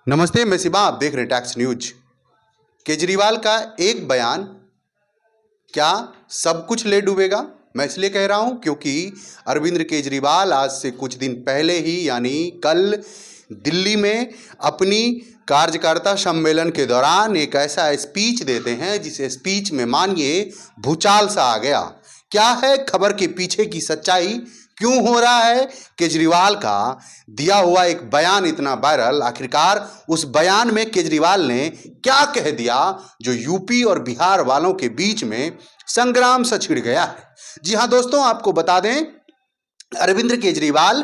नमस्ते, मैं शिवा। आप देख रहे हैं टैक्स न्यूज। केजरीवाल का एक बयान क्या सब कुछ ले डूबेगा? मैं इसलिए कह रहा हूं क्योंकि अरविंद केजरीवाल आज से कुछ दिन पहले ही यानी कल दिल्ली में अपनी कार्यकर्ता सम्मेलन के दौरान एक ऐसा स्पीच देते हैं जिस स्पीच में मानिए भूचाल सा आ गया। क्या है खबर के पीछे की सच्चाई? क्यों हो रहा है केजरीवाल का दिया हुआ एक बयान इतना वायरल? आखिरकार उस बयान में केजरीवाल ने क्या कह दिया जो यूपी और बिहार वालों के बीच में संग्राम सा छिड़ गया है? जी हां दोस्तों, आपको बता दें, अरविंद केजरीवाल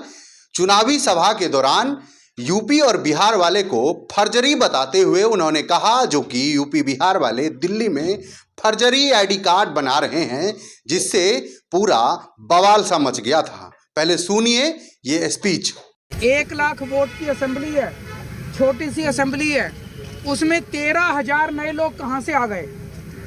चुनावी सभा के दौरान यूपी और बिहार वाले को फर्जरी बताते हुए उन्होंने कहा, जो कि यूपी बिहार वाले दिल्ली में फर्जरी आईडी कार्ड बना रहे हैं, जिससे पूरा बवाल सा मच गया था। पहले सुनिए ये स्पीच। 1 लाख वोट की असेंबली है, छोटी सी असेंबली है, उसमें 13,000 नए लोग कहां से आ गए?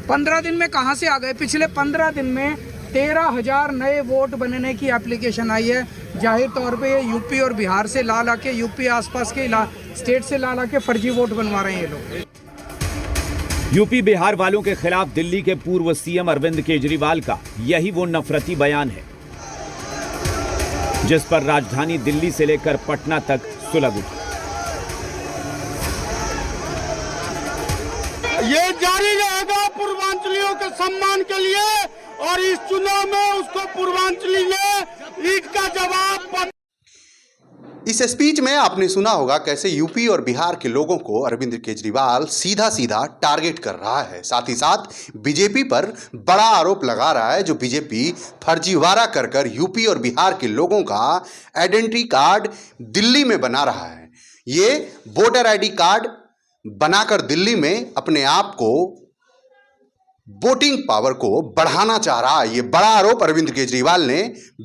15 दिन में कहां से आ गए? पिछले 15 दिन में 13,000 नए वोट बनने की एप्लीकेशन आई है। जाहिर तौर पे ये यूपी और बिहार से ला के, यूपी आसपास के स्टेट से ला के फर्जी वोट बनवा रहे हैं ये लोग। यूपी बिहार वालों के खिलाफ दिल्ली के पूर्व सीएम अरविंद केजरीवाल का यही वो नफरती बयान है जिस पर राजधानी दिल्ली से लेकर पटना तक सुलग उठी। ये जारी रहेगा पूर्वांचलियों के सम्मान के लिए, और इस चुनाव में उसको पूर्वांचली ने ईट का जवाब। इस स्पीच में आपने सुना होगा कैसे यूपी और बिहार के लोगों को अरविंद केजरीवाल सीधा सीधा टारगेट कर रहा है। साथ ही साथ बीजेपी पर बड़ा आरोप लगा रहा है, जो बीजेपी फर्जीवाड़ा कर कर यूपी और बिहार के लोगों का आइडेंटिटी कार्ड दिल्ली में बना रहा है। ये वोटर आईडी कार्ड बनाकर दिल्ली में अपने आप को, वोटिंग पावर को बढ़ाना चाह रहा है। ये बड़ा आरोप अरविंद केजरीवाल ने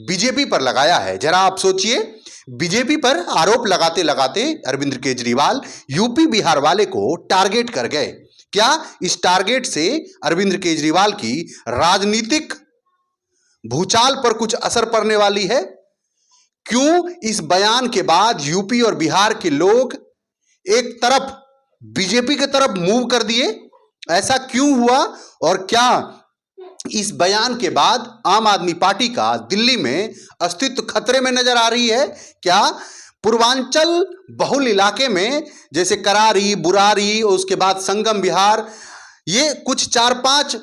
बीजेपी पर लगाया है। जरा आप सोचिए, बीजेपी पर आरोप लगाते लगाते अरविंद केजरीवाल यूपी बिहार वाले को टारगेट कर गए। क्या इस टारगेट से अरविंद केजरीवाल की राजनीतिक भूचाल पर कुछ असर पड़ने वाली है? क्यों इस बयान के बाद यूपी और बिहार के लोग एक तरफ बीजेपी की तरफ मूव कर दिए? ऐसा क्यों हुआ? और क्या इस बयान के बाद आम आदमी पार्टी का दिल्ली में अस्तित्व खतरे में नजर आ रही है? क्या पूर्वांचल बहुल इलाके में जैसे करारी, बुरारी, उसके बाद संगम विहार, ये कुछ 4-5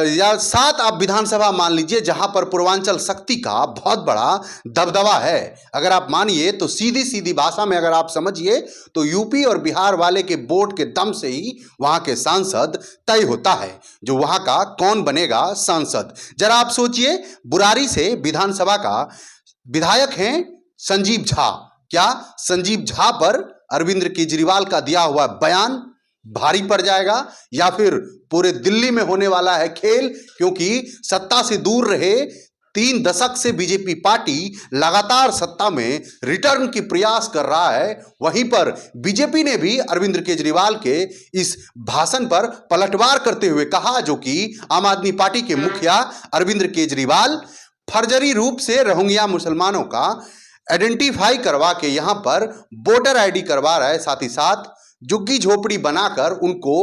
या 7 आप विधानसभा मान लीजिए जहां पर पूर्वांचल शक्ति का बहुत बड़ा दबदबा है। अगर आप मानिए तो सीधी सीधी भाषा में अगर आप समझिए तो यूपी और बिहार वाले के वोट के दम से ही वहां के सांसद तय होता है, जो वहां का कौन बनेगा सांसद। जरा आप सोचिए, बुरारी से विधानसभा का विधायक हैं संजीव झा। क्या संजीव झा पर अरविंद केजरीवाल का दिया हुआ बयान भारी पड़ जाएगा, या फिर पूरे दिल्ली में होने वाला है खेल? क्योंकि सत्ता से दूर रहे 3 दशक से बीजेपी पार्टी लगातार सत्ता में रिटर्न की प्रयास कर रहा है। वहीं पर बीजेपी ने भी अरविंद केजरीवाल के इस भाषण पर पलटवार करते हुए कहा, जो कि आम आदमी पार्टी के मुखिया अरविंद केजरीवाल फर्जरी रूप से रोहिंग्या मुसलमानों का आइडेंटिफाई करवा के यहां पर वोटर आईडी करवा रहा है। साथ ही साथ झुग्गी झोपड़ी बनाकर उनको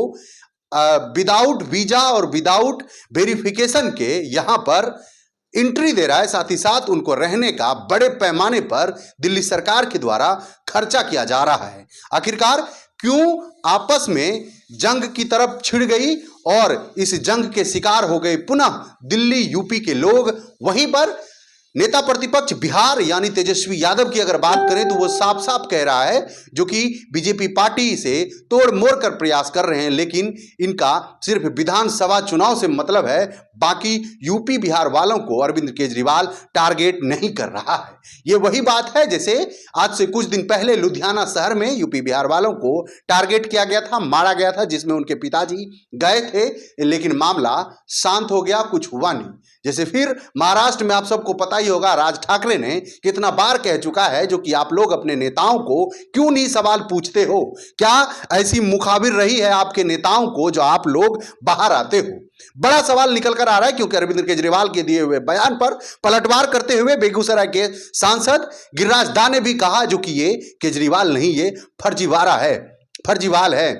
विदाउट वीजा और विदाउट वेरिफिकेशन के यहां पर एंट्री दे रहा है। साथ ही साथ उनको रहने का बड़े पैमाने पर दिल्ली सरकार के द्वारा खर्चा किया जा रहा है। आखिरकार क्यों आपस में जंग की तरफ छिड़ गई और इस जंग के शिकार हो गए पुनः दिल्ली यूपी के लोग? वहीं पर नेता प्रतिपक्ष बिहार यानी तेजस्वी यादव की अगर बात करें तो वो साफ साफ कह रहा है, जो कि बीजेपी पार्टी से तोड़ मोड़ कर प्रयास कर रहे हैं, लेकिन इनका सिर्फ विधानसभा चुनाव से मतलब है, बाकी यूपी बिहार वालों को अरविंद केजरीवाल टारगेट नहीं कर रहा है। ये वही बात है जैसे आज से कुछ दिन पहले लुधियाना शहर में यूपी बिहार वालों को टारगेट किया गया था, मारा गया था, जिसमें उनके पिताजी गए थे, लेकिन मामला शांत हो गया, कुछ हुआ नहीं। जैसे फिर महाराष्ट्र में आप सबको पता ही होगा, राज ठाकरे ने कितना बार कह चुका है, जो कि आप लोग अपने नेताओं को क्यों नहीं सवाल पूछते हो? क्या ऐसी मुखाबिर रही है आपके नेताओं को जो आप लोग बाहर आते हो? बड़ा सवाल निकल कर आ रहा है, क्योंकि अरविंद केजरीवाल के दिए हुए बयान पर पलटवार करते हुए बेगूसराय के सांसद गिरिराज दा ने भी कहा, जो कि ये केजरीवाल नहीं, ये फर्जीवाड़ा है। फर्जीवाल है।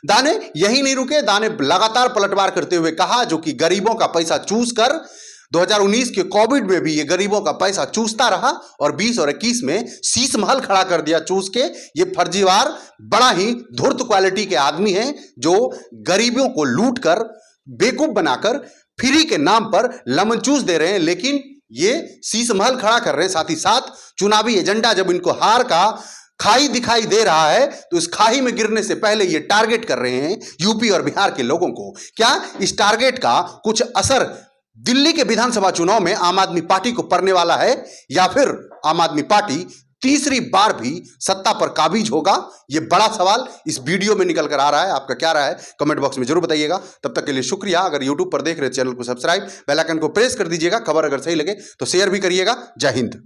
दाने यही नहीं रुके, दाने लगातार पलटवार करते हुए कहा जो कि गरीबों का पैसा चूस कर 2019 के कोविड में भी ये गरीबों का पैसा चूसता रहा और 20 और 21 में शीश महल खड़ा कर दिया चूस के। ये फर्जीवार बड़ा ही धूर्त क्वालिटी के आदमी हैं जो गरीबों को लूट कर बेवकूफ बनाकर फ्री के नाम पर लेमन चूस दे रहे हैं, लेकिन ये शीश महल खड़ा कर रहे हैं। साथ ही साथ चुनावी एजेंडा जब इनको हार का खाई दिखाई दे रहा है तो इस खाई में गिरने से पहले ये टारगेट कर रहे हैं यूपी और बिहार के लोगों को। क्या इस टारगेट का कुछ असर दिल्ली के विधानसभा चुनाव में आम आदमी पार्टी को पड़ने वाला है, या फिर आम आदमी पार्टी तीसरी बार भी सत्ता पर काबिज होगा? यह बड़ा सवाल इस वीडियो में निकल कर आ रहा है। आपका क्या राय है कमेंट बॉक्स में जरूर बताइएगा। तब तक के लिए शुक्रिया। अगर यूट्यूब पर देख रहे चैनल को सब्सक्राइब, बेल आइकन को प्रेस कर दीजिएगा। खबर अगर सही लगे तो शेयर भी करिएगा। जय हिंद।